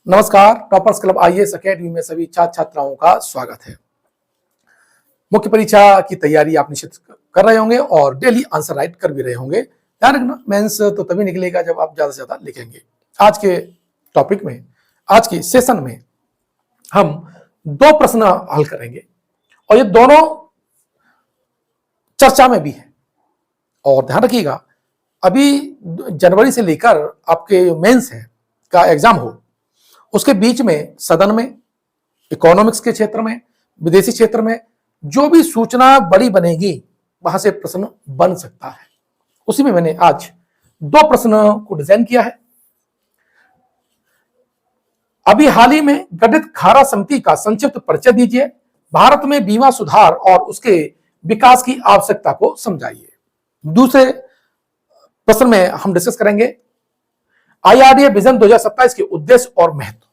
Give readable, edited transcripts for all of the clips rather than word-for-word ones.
नमस्कार। Toppers club IAS academy में सभी छात्र छात्राओं का स्वागत है। मुख्य परीक्षा की तैयारी आप निश्चित कर रहे होंगे और डेली आंसर राइट कर भी रहे होंगे। ध्यान रखना, मेंस तो तभी निकलेगा जब आप ज्यादा से ज्यादा लिखेंगे। आज के टॉपिक में, आज के सेशन में हम दो प्रश्न हल करेंगे और ये दोनों चर्चा में भी है। और ध्यान रखिएगा, अभी जनवरी से लेकर आपके मेंस है का एग्जाम हो, उसके बीच में सदन में, इकोनॉमिक्स के क्षेत्र में, विदेशी क्षेत्र में जो भी सूचना बड़ी बनेगी वहां से प्रश्न बन सकता है। उसी में मैंने आज दो प्रश्न को डिजाइन किया है। अभी हाल ही में गठित खारा समिति का संक्षिप्त परिचय दीजिए। भारत में बीमा सुधार और उसके विकास की आवश्यकता को समझाइए। दूसरे प्रश्न में हम डिस्कस करेंगे IRDA विजन 2027 के उद्देश्य और महत्व।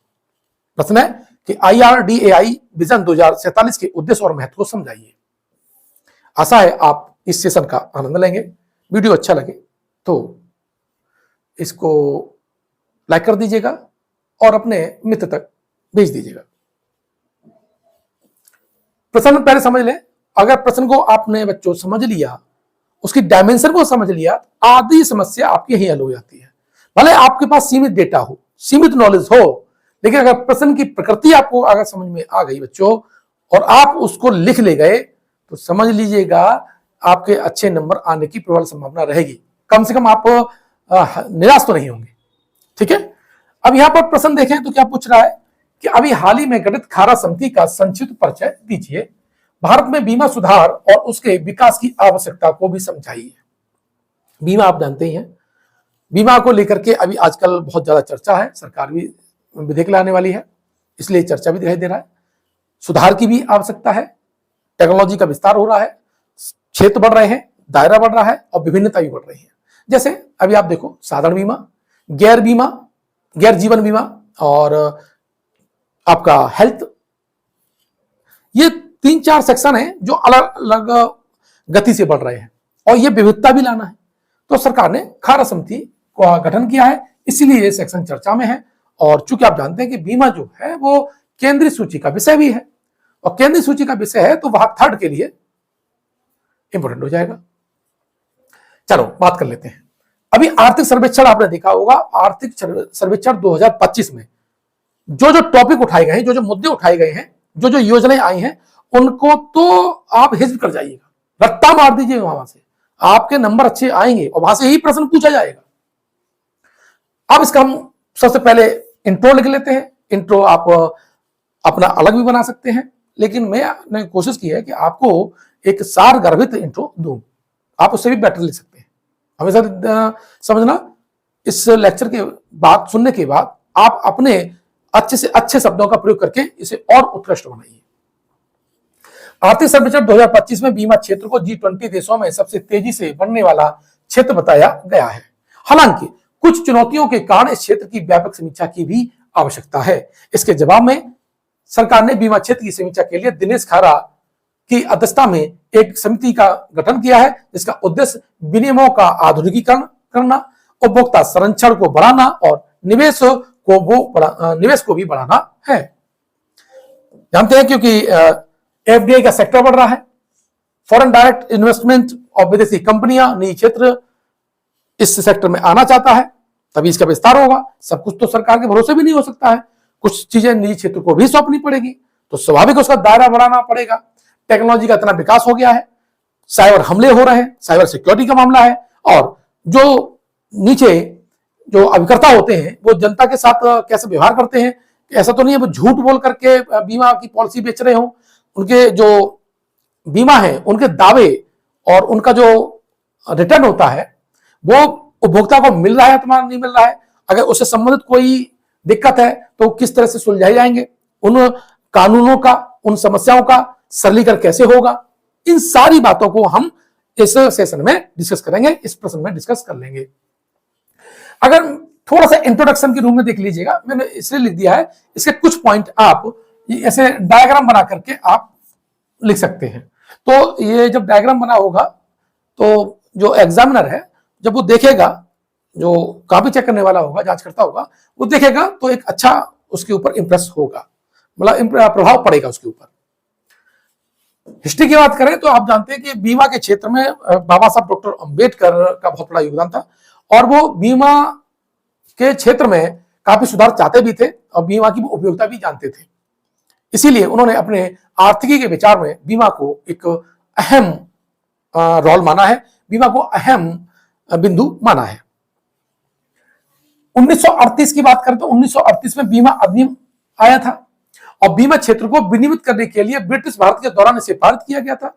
प्रश्न है कि IRDAI विजन 2047 के उद्देश्य और महत्व को समझाइए। आशा है आप इस सेशन का आनंद लेंगे। वीडियो अच्छा लगे तो इसको लाइक कर दीजिएगा और अपने मित्र तक भेज दीजिएगा। प्रश्न पहले समझ लें। अगर प्रश्न को आपने बच्चों समझ लिया, उसकी डायमेंशन को समझ लिया, आधी समस्या आपकी यही हल हो जाती है। भले आपके पास सीमित डेटा हो, सीमित नॉलेज हो, लेकिन अगर प्रश्न की प्रकृति आपको अगर समझ में आ गई बच्चों और आप उसको लिख ले गए तो समझ लीजिएगा आपके अच्छे नंबर आने की प्रबल संभावना रहेगी। कम से कम आप निराश तो नहीं होंगे। ठीक है, अब यहां पर प्रश्न देखें तो क्या पूछ रहा है कि अभी हाल ही में गठित खारा समिति का संक्षिप्त परिचय दीजिए। भारत में बीमा सुधार और उसके विकास की आवश्यकता को भी समझाइए। बीमा आप जानते ही हैं, बीमा को लेकर के अभी आजकल बहुत ज्यादा चर्चा है। सरकार भी विधेयक लाने वाली है, इसलिए चर्चा भी दिखाई दे रहा है। सुधार की भी आवश्यकता है। टेक्नोलॉजी का विस्तार हो रहा है, क्षेत्र बढ़ रहे हैं, दायरा बढ़ रहा है और विभिन्नता भी बढ़ रही है। जैसे अभी आप देखो, साधारण बीमा, गैर जीवन बीमा और आपका हेल्थ, ये 3-4 सेक्शन है जो अलग अलग गति से बढ़ रहे हैं और ये विविधता भी लाना है। तो सरकार ने खारा समिति का गठन किया है, इसीलिए ये सेक्शन चर्चा में है। और चूंकि आप जानते हैं कि बीमा जो है वो केंद्रीय सूची का विषय भी है और केंद्रीय सूची का विषय है तो वह थर्ड के लिए इंपोर्टेंट हो जाएगा। चलो बात कर लेते हैं। अभी आर्थिक सर्वेक्षण आपने देखा होगा। आर्थिक सर्वेक्षण 2025 में जो जो टॉपिक उठाए गए हैं, जो जो मुद्दे उठाए गए हैं, जो जो योजनाएं आई हैं, उनको तो आप हिज्र कर जाइएगा, रट्टा मार दीजिएगा। वहां से आपके नंबर अच्छे आएंगे और वहां से यही प्रश्न पूछा जाएगा। अब इसका हम सबसे पहले इंट्रो लिख लेते हैं। इंट्रो आप अपना अलग भी बना सकते हैं, लेकिन मैंने कोशिश की है कि आपको एक सार गर्भित इंट्रो दूं। आप उससे भी बेटर लिख सकते हैं। हमेशा समझना, इस लेक्चर के बाद, सुनने के बाद आप अपने अच्छे से अच्छे शब्दों का प्रयोग करके इसे और उत्कृष्ट बनाइए। आर्थिक सर्वेक्षण 2025 में बीमा क्षेत्र को G20 देशों में सबसे तेजी से बढ़ने वाला क्षेत्र बताया गया है। हालांकि कुछ चुनौतियों के कारण इस क्षेत्र की व्यापक समीक्षा की भी आवश्यकता है। इसके जवाब में सरकार ने बीमा क्षेत्र की समीक्षा के लिए दिनेश खारा की अध्यक्षता में एक समिति का गठन किया है, जिसका उद्देश्य विनियमों का आधुनिकीकरण करना, उपभोक्ता संरक्षण को बढ़ाना और निवेश को भी बढ़ाना है। जानते हैं क्योंकि FDI का सेक्टर बढ़ रहा है, फॉरेन डायरेक्ट इन्वेस्टमेंट और विदेशी कंपनियां, निजी क्षेत्र इस सेक्टर में आना चाहता है, तभी इसका विस्तार होगा। सब कुछ तो सरकार के भरोसे भी नहीं हो सकता है, कुछ चीजें निजी क्षेत्र को भी सौंपनी पड़ेगी, तो स्वाभाविक उसका दायरा बढ़ाना पड़ेगा। टेक्नोलॉजी का इतना विकास हो गया है, साइबर हमले हो रहे हैं, साइबर सिक्योरिटी का मामला है, और जो नीचे जो अभिकर्ता होते हैं वो जनता के साथ कैसे व्यवहार करते हैं। ऐसा तो नहीं है वो झूठ बोल करके बीमा की पॉलिसी बेच रहे हो। उनके जो बीमा है, उनके दावे और उनका जो रिटर्न होता है वो उपभोक्ता को मिल रहा है अथवा नहीं मिल रहा है। अगर उससे संबंधित कोई दिक्कत है तो किस तरह से सुलझाए जाएंगे, उन कानूनों का, उन समस्याओं का सरलीकरण कैसे होगा, इन सारी बातों को हम इस सेशन में डिस्कस करेंगे, इस प्रश्न में डिस्कस कर लेंगे। अगर थोड़ा सा इंट्रोडक्शन के रूप में देख लीजिएगा, मैंने इसलिए लिख दिया है, इसके कुछ पॉइंट आप ऐसे डायग्राम बना करके आप लिख सकते हैं। तो ये जब डायग्राम बना होगा तो जो एग्जामिनर है जब वो देखेगा, जो कॉपी चेक करने वाला होगा, जांच करता होगा, वो देखेगा तो एक अच्छा उसके ऊपर इंप्रेस होगा, मतलब प्रभाव पड़ेगा उसके ऊपर। हिस्ट्री की बात करें तो आप जानते हैं कि बीमा के क्षेत्र में बाबा साहब डॉक्टर अंबेडकर का बहुत बड़ा योगदान था, और वो बीमा के क्षेत्र में काफी सुधार चाहते भी थे और बीमा की उपयोगिता भी जानते थे। इसीलिए उन्होंने अपने आर्थिकी के विचार में बीमा को एक अहम रोल माना है, बीमा को अहम बिंदु माना है। 1938 की बात करें तो 1938 में बीमा अधिनियम आया था और बीमा क्षेत्र को विनियमित करने के लिए ब्रिटिश भारत के दौरान इसे पारित किया गया था।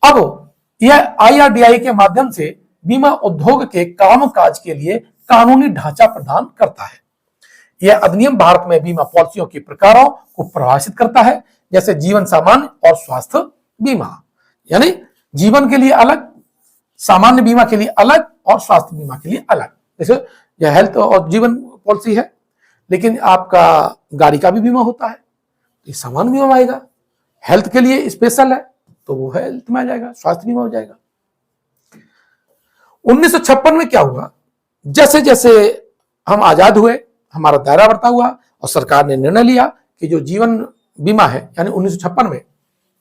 अब यह IRDAI के माध्यम से बीमा उद्योग के कामकाज के लिए कानूनी ढांचा प्रदान करता है। यह अधिनियम भारत में बीमा पॉलिसियों के प्रकारों को परिभाषित करता है, जैसे जीवन सामान्य और स्वास्थ्य बीमा, यानी जीवन के लिए अलग, सामान्य बीमा के लिए अलग और स्वास्थ्य बीमा के लिए अलग। जैसे यह हेल्थ और जीवन पॉलिसी है, लेकिन आपका गाड़ी का भी बीमा होता है, ये सामान्य बीमा में आएगा। हेल्थ के लिए स्पेशल है तो वो हेल्थ में आ जाएगा, स्वास्थ्य बीमा हो जाएगा। 1956 में क्या हुआ, जैसे जैसे हम आजाद हुए, हमारा दायरा बढ़ता हुआ और सरकार ने निर्णय लिया कि जो जीवन बीमा है, यानी 1956 में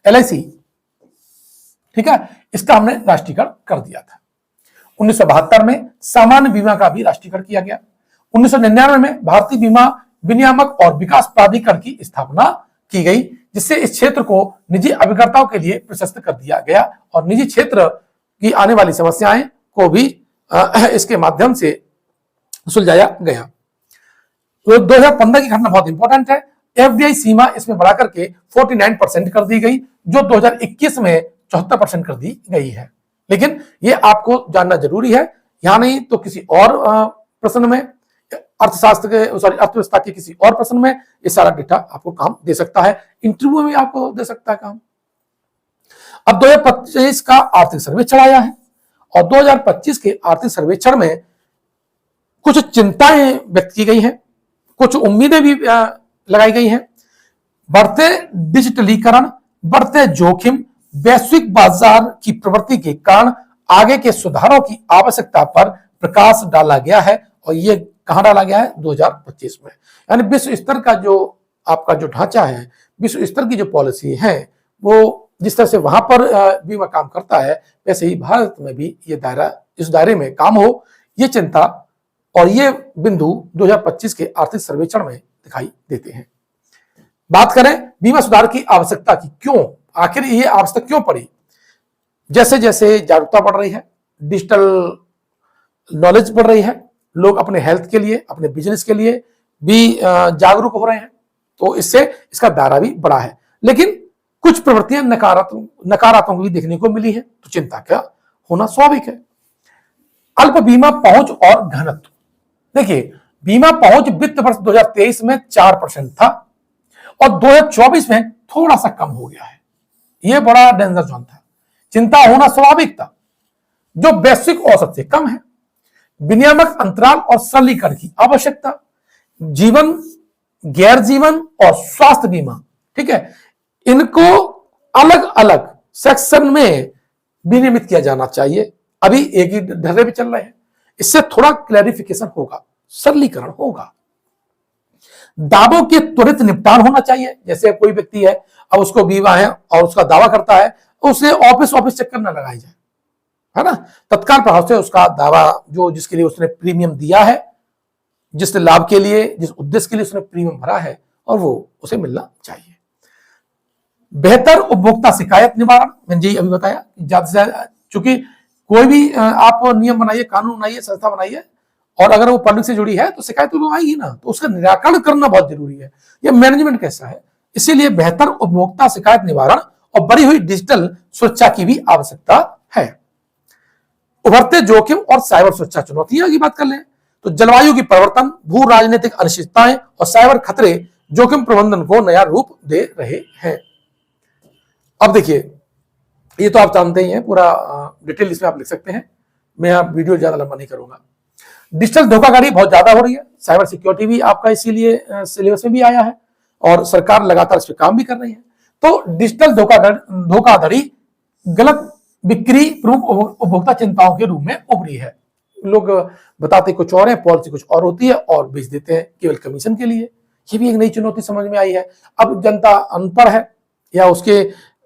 LIC, ठीक है, इसका हमने राष्ट्रीयकरण कर दिया था। 1972 में सामान्य बीमा का भी राष्ट्रीयकरण किया गया। 1999 में भारतीय बीमा विनियामक और विकास प्राधिकरण की स्थापना की गई, जिससे इस क्षेत्र को निजी अभिकर्ताओं के लिए प्रशस्त कर दिया गया और निजी क्षेत्र की आने वाली समस्याएं को भी इसके माध्यम से सुलझाया गया। तो 2015 की घटना बहुत इंपॉर्टेंट है। FDI सीमा इसमें बढ़ाकर के 49% कर दी गई, जो 2021 में 74% कर दी गई है। लेकिन ये आपको जानना जरूरी है, यहां नहीं तो किसी और प्रश्न में, अर्थव्यवस्था के किसी और प्रश्न में ये सारा डेटा आपको काम दे सकता है, इंटरव्यू में आपको दे सकता है काम। अब 2025 का आर्थिक सर्वेक्षण आया है और 2025 के आर्थिक सर्वेक्षण में कुछ चिंताएं व्यक्त की गई हैं, कुछ उम्मीदें भी लगाई गई हैं। बढ़ते डिजिटलीकरण, बढ़ते जोखिम, वैश्विक बाजार की प्रवृत्ति के कारण आगे के सुधारों की आवश्यकता पर प्रकाश डाला गया है, और ये कहां डाला गया है, 2025 में। यानी विश्व स्तर का जो आपका जो ढांचा है, विश्व स्तर की जो पॉलिसी है, वो जिस तरह से वहां पर बीमा काम करता है, वैसे ही भारत में भी ये दायरा, इस दायरे में काम हो, ये चिंता और ये बिंदु 2025 के आर्थिक सर्वेक्षण में दिखाई देते हैं। बात करें बीमा सुधार की आवश्यकता की, क्यों, आखिर ये आवश्यकता क्यों पड़ी? जैसे जैसे जागरूकता बढ़ रही है, डिजिटल नॉलेज बढ़ रही है, लोग अपने हेल्थ के लिए, अपने बिजनेस के लिए भी जागरूक हो रहे हैं, तो इससे इसका दायरा भी बढ़ा है। लेकिन कुछ प्रवृत्तियां नकारात्मक भी देखने को मिली है, तो चिंता क्या होना स्वाभाविक है। अल्प बीमा पहुंच और घनत्व, देखिए बीमा पहुंच वित्त वर्ष 2023 में 4% था और 2024 में थोड़ा सा कम हो गया है। यह बड़ा डेंजर जोन था, चिंता होना स्वाभाविक था, जो वैश्विक औसत से कम है। विनियामक अंतराल और सरलीकरण की आवश्यकता, जीवन, गैर जीवन और स्वास्थ्य बीमा, ठीक है, इनको अलग अलग सेक्शन में विनियमित किया जाना चाहिए। अभी एक ही ढर्रे पे चल रहे हैं, इससे थोड़ा क्लैरिफिकेशन होगा, सरलीकरण होगा। दावों के त्वरित निपटान होना चाहिए। जैसे कोई व्यक्ति है, अब उसको बीमा है और उसका दावा करता है, उसे ऑफिस चक्कर न लगाई जाए, है ना, तत्काल प्रभाव से उसका दावा, जो जिसके लिए उसने प्रीमियम दिया है, जिस लाभ के लिए, जिस उद्देश्य के लिए उसने प्रीमियम भरा है, और वो उसे मिलना चाहिए। बेहतर उपभोक्ता शिकायत निवारण, मैंने जी अभी बताया, ज्यादा से ज्यादा, चूंकि कोई भी आप नियम बनाइए, कानून बनाइए, संस्था बनाइए, और अगर वो पब्लिक से जुड़ी है तो शिकायत तो आएगी ना, तो उसका निराकरण करना बहुत जरूरी है। ये मैनेजमेंट कैसा है, इसीलिए बेहतर उपभोक्ता शिकायत निवारण और बढ़ी हुई डिजिटल सुरक्षा की भी आवश्यकता है। उभरते जोखिम और साइबर सुरक्षा चुनौतियां की बात कर लें तो जलवायु की परिवर्तन, भू राजनीतिक अनिश्चितताएं और साइबर खतरे जोखिम प्रबंधन को नया रूप दे रहे हैं। अब देखिए, ये तो आप जानते ही हैं, पूरा डिटेल इसमें आप लिख सकते हैं, मैं यहाँ वीडियो ज्यादा लंबा नहीं करूंगा। डिजिटल धोखाधड़ी बहुत ज्यादा हो रही है, साइबर सिक्योरिटी भी आपका इसीलिए सिलेबस में भी आया है और सरकार लगातार इस पर काम भी कर रही है। तो डिजिटल धोखाधड़ी, गलत बिक्री प्रमुख उपभोक्ता चिंताओं के रूप में उभरी है। लोग बताते कुछ और है, पॉलिसी कुछ और होती है और बेच देते हैं केवल कमीशन के लिए। ये भी एक नई चुनौती समझ में आई है। अब जनता अनपढ़ है या उसके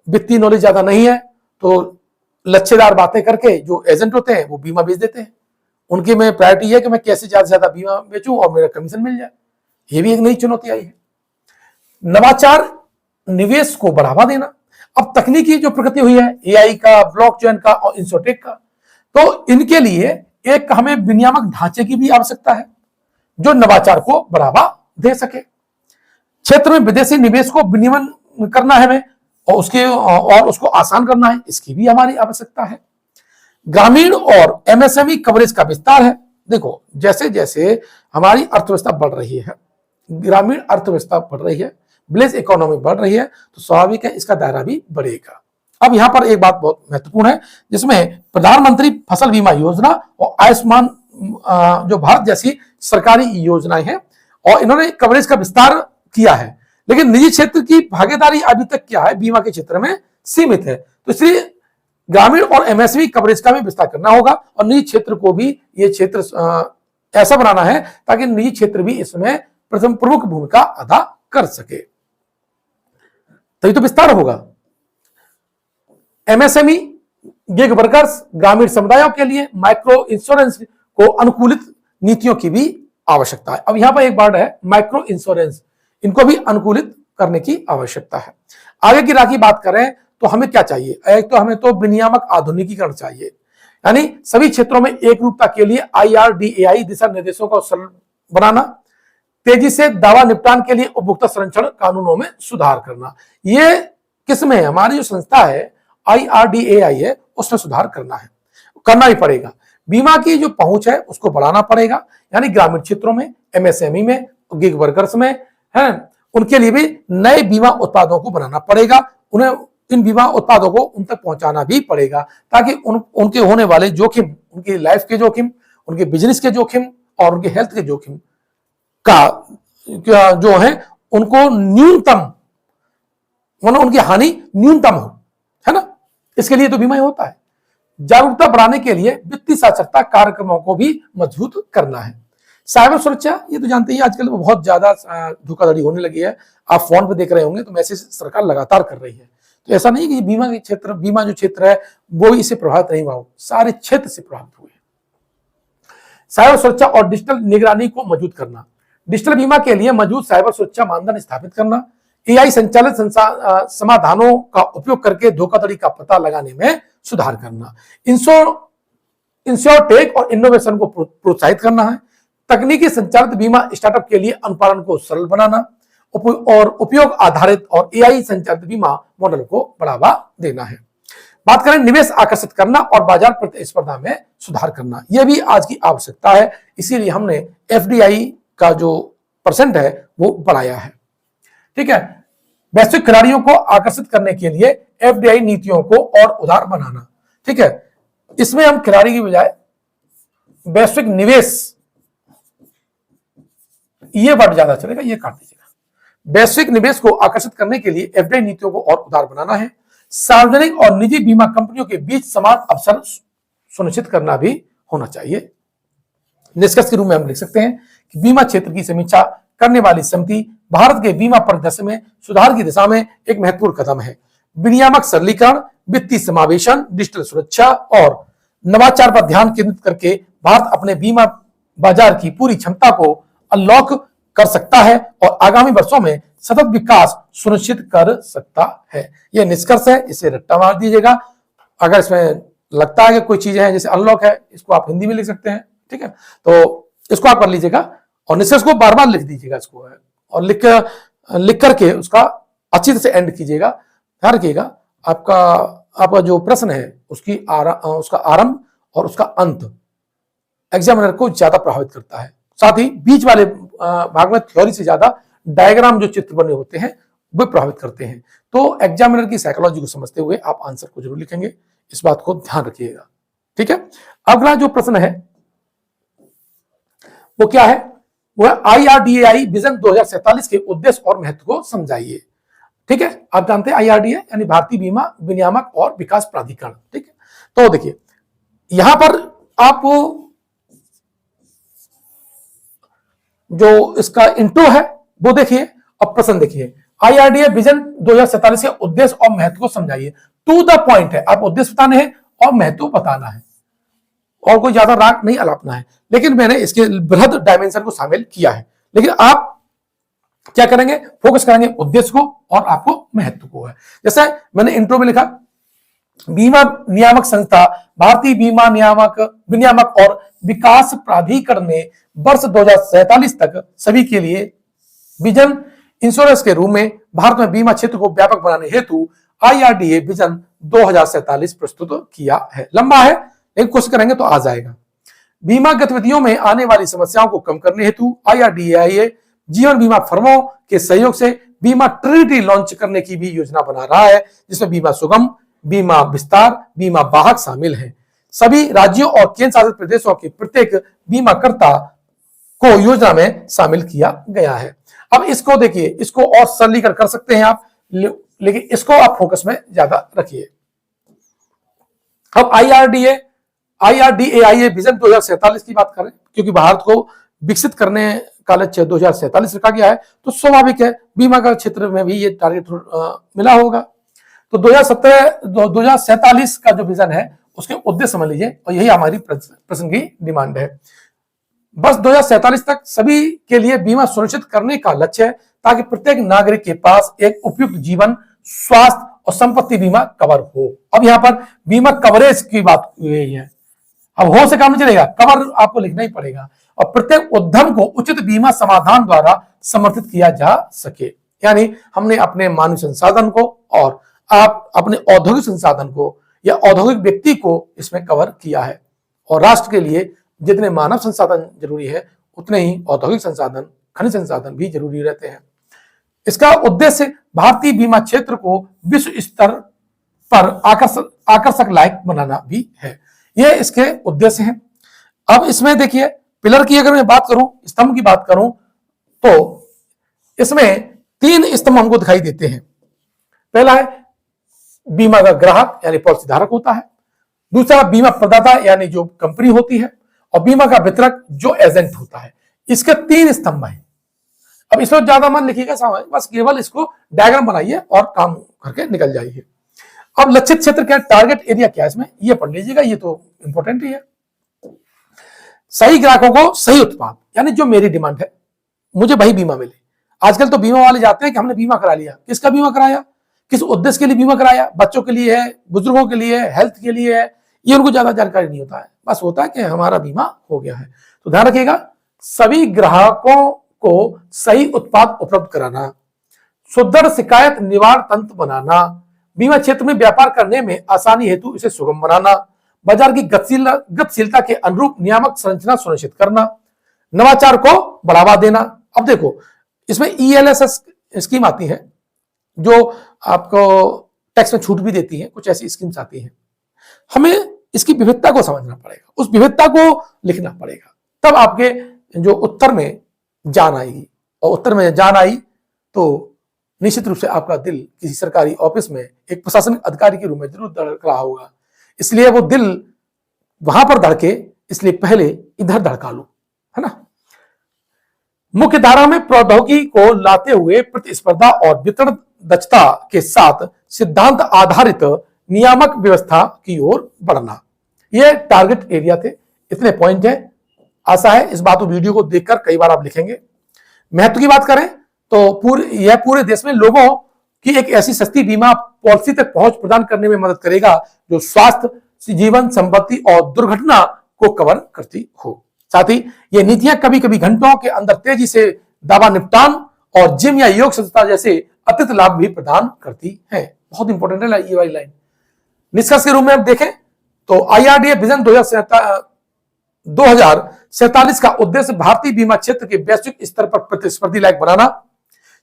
वित्तीय नॉलेज ज्यादा नहीं है, तो लच्छेदार बातें करके जो एजेंट होते हैं वो बीमा बेच देते हैं। उनकी में प्रायोरिटी है कि मैं कैसे ज्यादा से ज्यादा बीमा बेचूं और मेरा कमीशन मिल जाए। ये भी एक नई चुनौती आई है। नवाचार, निवेश को बढ़ावा देना। अब तकनीकी जो प्रगति हुई है, एआई का, ब्लॉकचेन का और इंश्योरटेक का, तो इनके लिए एक हमें विनियामक ढांचे की भी आवश्यकता है जो नवाचार को बढ़ावा दे सके। क्षेत्र में विदेशी निवेश को विनियमन करना है हमें और उसको आसान करना है, इसकी भी हमारी आवश्यकता है। ग्रामीण और एमएसएमई कवरेज का विस्तार है। देखो, जैसे जैसे हमारी अर्थव्यवस्था बढ़ रही है, ग्रामीण अर्थव्यवस्था बढ़ रही है, विलेज इकोनॉमी बढ़ रही है, तो स्वाभाविक है इसका दायरा भी बढ़ेगा। अब यहां पर एक बात बहुत महत्वपूर्ण है, जिसमें प्रधानमंत्री फसल बीमा योजना और आयुष्मान जो भारत जैसी सरकारी योजनाएं हैं, और इन्होंने कवरेज का विस्तार किया है, लेकिन निजी क्षेत्र की भागीदारी अभी तक क्या है, बीमा के क्षेत्र में सीमित है। तो इसलिए ग्रामीण और एमएसएमई कवरेज का भी विस्तार करना होगा और निजी क्षेत्र को भी ये क्षेत्र ऐसा बनाना है ताकि निजी क्षेत्र भी इसमें प्रमुख भूमिका अदा कर सके, तभी तो विस्तार होगा। एमएसएमई, गिग वर्कर्स, ग्रामीण समुदायों के लिए माइक्रो इंश्योरेंस को अनुकूलित नीतियों की भी आवश्यकता है। अब यहां पर एक वर्ड है माइक्रो इंश्योरेंस, इनको भी अनुकूलित करने की आवश्यकता है। आगे की राह की बात करें तो हमें क्या चाहिए, एक तो हमें तो विनियामक आधुनिकीकरण चाहिए, यानी सभी क्षेत्रों में एक रूपता के लिए IRDAI दिशा निर्देशों को सरल बनाना, तेजी से दावा निपटान के लिए उपभोक्ता संरक्षण कानूनों में सुधार करना। ये किसमें, हमारी जो संस्था है IRDAI है, उसमें सुधार करना ही पड़ेगा। बीमा की जो पहुंच है उसको बढ़ाना पड़ेगा, यानी ग्रामीण क्षेत्रों में, एमएसएमई में, गिग वर्कर्स में है, उनके लिए भी नए बीमा उत्पादों को बनाना पड़ेगा। उन्हें इन बीमा उत्पादों को उन तक पहुंचाना भी पड़ेगा ताकि उनके होने वाले जोखिम, उनकी लाइफ के जोखिम, उनके बिजनेस के जोखिम और उनके हेल्थ के जोखिम का जो है उनको न्यूनतम, मतलब उनकी हानि न्यूनतम हो, है ना। इसके लिए तो बीमा ही होता है। जागरूकता बढ़ाने के लिए वित्तीय साक्षरता कार्यक्रमों को भी मजबूत करना है। साइबर सुरक्षा, ये तो जानते ही आजकल बहुत ज्यादा धोखाधड़ी होने लगी है। आप फोन पे देख रहे होंगे तो मैसेज सरकार लगातार कर रही है। तो ऐसा नहीं कि बीमा के क्षेत्र, बीमा जो क्षेत्र है वो इससे प्रभावित नहीं हुआ, सारे क्षेत्र से प्रभावित हुए। साइबर सुरक्षा और डिजिटल निगरानी को मजबूत करना। डिजिटल बीमा के लिए मजबूत साइबर सुरक्षा मानदंड स्थापित करना। एआई संचालित समाधानों का उपयोग करके धोखाधड़ी का पता लगाने में सुधार करना। इंश्योरटेक और इनोवेशन को प्रोत्साहित करना है। तकनीकी संचालित बीमा स्टार्टअप के लिए अनुपालन को सरल बनाना और उपयोग आधारित और एआई संचालित बीमा मॉडल को बढ़ावा देना है। बात करें निवेश आकर्षित करना और बाजार प्रतिस्पर्धा में सुधार करना, यह भी आज की आवश्यकता है। इसीलिए हमने एफडीआई का जो % है वो बढ़ाया है। ठीक है, वैश्विक खिलाड़ियों को आकर्षित करने के लिए एफडीआई नीतियों को और उदार बनाना। ठीक है, इसमें हम खिलाड़ी की बजाय वैश्विक निवेश, ये वर्ड ज्यादा चलेगा, ये काट दीजिएगा। वैश्विक निवेश को आकर्षित करने के लिए एफडीआई नीतियों को और उदार बनाना है। सार्वजनिक और निजी बीमा कंपनियों के बीच समान अवसर सुनिश्चित करना भी होना चाहिए। निष्कर्ष के रूप में हम लिख सकते हैं कि बीमा क्षेत्र की समीक्षा करने वाली समिति भारत के बीमा परिदृश्य में सुधार की दिशा में एक महत्वपूर्ण कदम है। विनियामक सरलीकरण, वित्तीय समावेशन, डिजिटल सुरक्षा और नवाचार पर ध्यान केंद्रित करके भारत अपने बीमा बाजार की पूरी क्षमता को अनलॉक कर सकता है और आगामी वर्षों में सतत विकास सुनिश्चित कर सकता है। यह निष्कर्ष है, इसे रट्टा मार दीजिएगा। अगर इसमें लगता है कि कोई चीजें हैं जैसे अनलॉक है, इसको आप हिंदी में लिख सकते हैं। ठीक है, तो इसको आप कर लीजिएगा और निष्कर्ष को बार बार लिख दीजिएगा इसको, और लिख करके उसका अच्छी तरह से एंड कीजिएगा। ध्यान रखिएगा, आपका जो प्रश्न है उसका आरंभ और उसका अंत एग्जामिनर को ज्यादा प्रभावित करता है। साथ ही बीच वाले भाग में थ्योरी से ज्यादा डायग्राम, जो चित्र बने होते हैं, वो प्रभावित करते हैं। तो एग्जामिनर की साइकोलॉजी को समझते हुए आप आंसर को जरूर लिखेंगे, इस बात को ध्यान रखिएगा। ठीक है, अगला जो प्रश्न है वो क्या है, वो है IRDAI विजन 2047 के उद्देश्य और महत्व को समझाइए। ठीक है, आप जानते हैं IRDAI यानी भारतीय बीमा विनियामक और विकास प्राधिकरण। ठीक है, तो देखिए यहां पर आप जो इसका इंट्रो है वो देखिए। अब प्रश्न देखिए, IRDA विजन 2047 के उद्देश्य और महत्व को समझाइए। टू द पॉइंट है, आप उद्देश्य बताने हैं और महत्व बताना है, और कोई ज्यादा राग नहीं अलापना है। लेकिन मैंने इसके बृहद डायमेंशन को शामिल किया है। लेकिन आप क्या करेंगे, फोकस करेंगे उद्देश्य को और आपको महत्व को है। जैसे मैंने इंट्रो में लिखा, बीमा नियामक संस्था भारतीय बीमा विनियामक और विकास प्राधिकरण ने वर्ष 2047 तक सभी के लिए विजन इंश्योरेंस के रूप में भारत में बीमा क्षेत्र को व्यापक बनाने हेतु IRDA विजन 2047 प्रस्तुत किया है। लंबा है लेकिन कोशिश करेंगे तो आ जाएगा। बीमा गतिविधियों में आने वाली समस्याओं को कम करने हेतु IRDA जीवन बीमा फर्मों के सहयोग से बीमा ट्रिनिटी लॉन्च करने की भी योजना बना रहा है, जिसमें बीमा सुगम, बीमा विस्तार, बीमा वाहक शामिल हैं। सभी राज्यों और केंद्र शासित प्रदेशों के प्रत्येक बीमाकर्ता को योजना में शामिल किया गया है। अब इसको देखिए, इसको और सरलीकरण कर सकते हैं आप, लेकिन इसको आप फोकस में ज्यादा रखिए। अब IRDA विजन 2047 की बात करें, क्योंकि भारत को विकसित करने का लक्ष्य 2047 रखा गया है, तो स्वाभाविक है बीमा का क्षेत्र में भी ये टारगेट मिला होगा। तो 2047 का जो विजन है उसके उद्देश्य समझ लीजिए, और यही हमारी प्रश्न की डिमांड है। बस 2047 तक सभी के लिए बीमा सुनिश्चित करने का लक्ष्य है, ताकि प्रत्येक नागरिक के पास एक उपयुक्त जीवन, स्वास्थ्य और संपत्ति बीमा कवर हो। अब यहां पर बीमा कवरेज की बात हुई है, अब हो से काम नहीं चलेगा, कवर आपको लिखना ही पड़ेगा। और प्रत्येक उद्यम को उचित बीमा समाधान द्वारा समर्थित किया जा सके। यानी हमने अपने मानव संसाधन को और आप अपने औद्योगिक संसाधन को या औद्योगिक व्यक्ति को इसमें कवर किया है। और राष्ट्र के लिए जितने मानव संसाधन जरूरी है, उतने ही औद्योगिक संसाधन, खनिज संसाधन भी जरूरी रहते हैं। इसका उद्देश्य भारतीय बीमा क्षेत्र को विश्व स्तर पर आकर्षक लायक बनाना भी है। यह इसके उद्देश्य हैं। अब इसमें देखिए, पिलर की अगर मैं बात करूं, स्तंभ की बात करूं, तो इसमें 3 स्तंभ हमको दिखाई देते हैं। पहला है बीमा का ग्राहक यानी पॉलिसी धारक होता है, दूसरा बीमा प्रदाता यानी जो कंपनी होती है, और बीमा का वितरक जो एजेंट होता है। इसके 3 स्तंभ हैं। अब इसमें ज्यादा मन लिखिएगा, बस केवल इसको डायग्राम बनाइए और काम करके निकल जाइए। अब लक्षित क्षेत्र क्या, टारगेट एरिया क्या है इसमें, ये पढ़ लीजिएगा, ये तो इंपॉर्टेंट ही है। सही ग्राहकों को सही उत्पाद, यानी जो मेरी डिमांड है मुझे वही बीमा मिले। आजकल तो बीमा वाले जाते हैं कि हमने बीमा करा लिया, किसका बीमा कराया, किस उद्देश्य के लिए बीमा कराया, बच्चों के लिए है, बुजुर्गों के लिए है, हेल्थ के लिए है, ये उनको ज्यादा जानकारी नहीं होता है। बस होता है कि हमारा बीमा हो गया है। तो ध्यान रखिएगा, सभी ग्राहकों को सही उत्पाद उपलब्ध कराना, सुदृढ़ शिकायत निवारण तंत्र बनाना, बीमा क्षेत्र में व्यापार करने में आसानी हेतु इसे सुगम बनाना, बाजार की गतिशीलता के अनुरूप नियामक संरचना सुनिश्चित करना, नवाचार को बढ़ावा देना। अब देखो, इसमें ELSS स्कीम आती है जो आपको टैक्स में छूट भी देती है, कुछ ऐसी स्कीम्स आती हैं। हमें इसकी विविधता को समझना पड़ेगा, उस विविधता को लिखना पड़ेगा, तब आपके जो उत्तर में जान आएगी। और उत्तर में जान आई तो निश्चित रूप से आपका दिल किसी सरकारी ऑफिस में एक प्रशासनिक अधिकारी के रूप में जरूर धड़क रहा होगा। इसलिए वो दिल वहां पर धड़के, इसलिए पहले इधर धड़का लो, है ना। मुख्य धारा में प्रौद्योगिकी को लाते हुए प्रतिस्पर्धा और वितरण दक्षता के साथ सिद्धांत आधारित नियामक व्यवस्था की ओर बढ़ना, ये टारगेट एरिया थे। इतने पॉइंट हैं। आशा है इस बात को वीडियो को देखकर कई बार आप लिखेंगे। महत्व की बात करें तो यह पूरे देश में लोगों की एक ऐसी सस्ती बीमा पॉलिसी तक पहुंच प्रदान करने में मदद करेगा जो स्वास्थ्य, जीवन, संपत्ति और दुर्घटना को कवर करती हो। साथ ही ये नीतियां कभी कभी घंटों के अंदर तेजी से दावा निपटान और जिम या योग संस्था जैसे अतिरिक्त लाभ भी प्रदान करती है। बहुत इंपॉर्टेंट है ये वाली लाइन। निष्कर्ष के रूप में आप देखें तो IRDA विजन 2047 का उद्देश्य भारतीय बीमा क्षेत्र के वैश्विक स्तर पर प्रतिस्पर्धी लायक बनाना,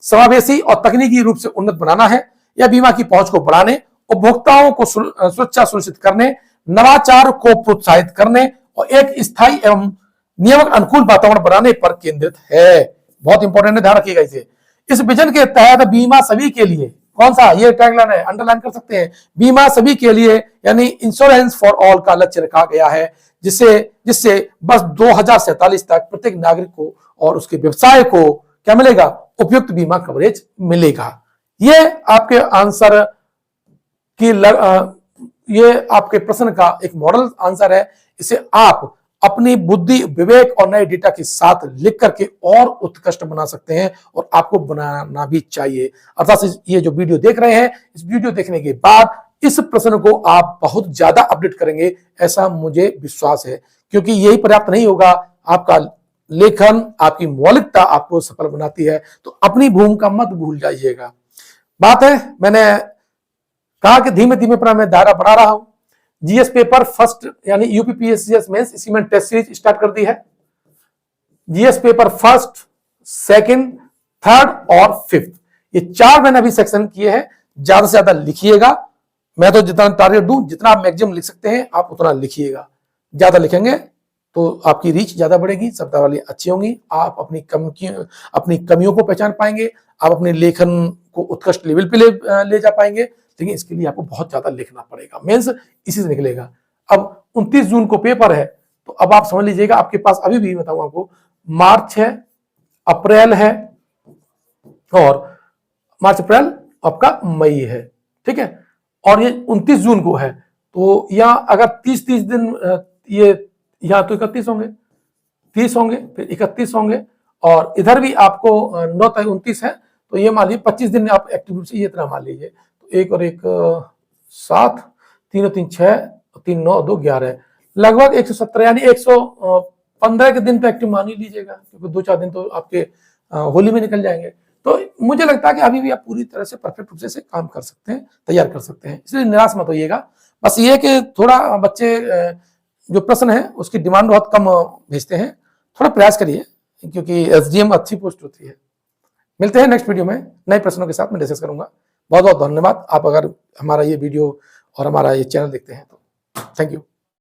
समावेशी और तकनीकी रूप से उन्नत बनाना है। यह बीमा की पहुंच को बढ़ाने, उपभोक्ताओं को सुरक्षा सुनिश्चित करने, नवाचार को प्रोत्साहित करने और एक स्थायी एवं नियामक अनुकूल वातावरण बनाने पर केंद्रित है। बहुत इंपॉर्टेंट है, ध्यान रखिएगा इसे। इस विजन के तहत बीमा सभी के लिए, कौन सा, ये टैगलाइन है, अंडरलाइन कर सकते हैं, बीमा सभी के लिए यानी इंश्योरेंस फॉर ऑल का लक्ष्य रखा गया है, जिससे बस 2047 तक प्रत्येक नागरिक को और उसके व्यवसाय को क्या मिलेगा? उपयुक्त बीमा कवरेज मिलेगा। ये आपके आंसर की ये आपके प्रश्न का एक मॉडल आंसर है। इसे आप अपनी बुद्धि, विवेक और नए डेटा के साथ लिख करके और उत्कृष्ट बना सकते हैं, और आपको बनाना भी चाहिए। अर्थात ये जो वीडियो देख रहे हैं, इस वीडियो देखने के बाद इस प्रश्न को आप बहुत ज्यादा अपडेट करेंगे, ऐसा मुझे विश्वास है। क्योंकि यही पर्याप्त नहीं होगा, आपका लेखन, आपकी मौलिकता आपको सफल बनाती है। तो अपनी भूमिका मत भूल जाइएगा। बात है, मैंने कहा कि धीमे धीमे अपना मैं दायरा बढ़ा रहा हूं। जीएस पेपर फर्स्ट यानी यूपीपीएससी मेंस, इसी में टेस्ट सीरीज स्टार्ट कर दी है। GS paper first, second, third और फिफ्थ, ये 4 मैंने अभी सेक्शन किए हैं। ज्यादा से ज्यादा लिखिएगा। मैं तो जितना टारगेट दूं, जितना आप मैक्सिमम लिख सकते हैं आप उतना लिखिएगा। ज्यादा लिखेंगे तो आपकी रीच ज्यादा बढ़ेगी, शब्दावली अच्छी होंगी, आप अपनी कमियों को पहचान पाएंगे, आप अपने लेखन को उत्कृष्ट लेवल पे ले जा पाएंगे। लेकिन इसके लिए आपको बहुत ज्यादा लिखना पड़ेगा। मेंस इसी से निकलेगा। अब 29 जून को पेपर है, तो अब आप समझ लीजिएगा आपके पास अभी भी बताऊं आपको, मार्च है, अप्रैल है, और मार्च अप्रैल आपका मई है, ठीक है। और ये 29 जून को है, तो यहां अगर 30 दिन ये यहां तो 31 होंगे, 30 होंगे, फिर 31 होंगे, और इधर भी आपको 9 तारीख 29 है, तो ये मान लीजिए 25 दिन आप एक्टिव रूप से ये इतना मान लीजिए। तो 1 और 1 7, 3 और 3 6, 3 9 2 11, लगभग 117 यानी 115 के दिन तो एक्टिव मान ही लीजिएगा, क्योंकि 2-4 दिन तो आपके होली में निकल जाएंगे। तो मुझे लगता है कि अभी भी आप पूरी तरह से परफेक्ट रूप से काम कर सकते हैं, तैयार कर सकते हैं, इसलिए निराश मत होइएगा। बस ये कि थोड़ा बच्चे जो प्रश्न है उसकी डिमांड बहुत कम भेजते हैं, थोड़ा प्रयास करिए, क्योंकि एसडीएम अच्छी पोस्ट होती है। मिलते हैं नेक्स्ट वीडियो में नए प्रश्नों के साथ मैं डिस्कस करूंगा। बहुत बहुत धन्यवाद। आप अगर हमारा ये वीडियो और हमारा ये चैनल देखते हैं तो थैंक यू।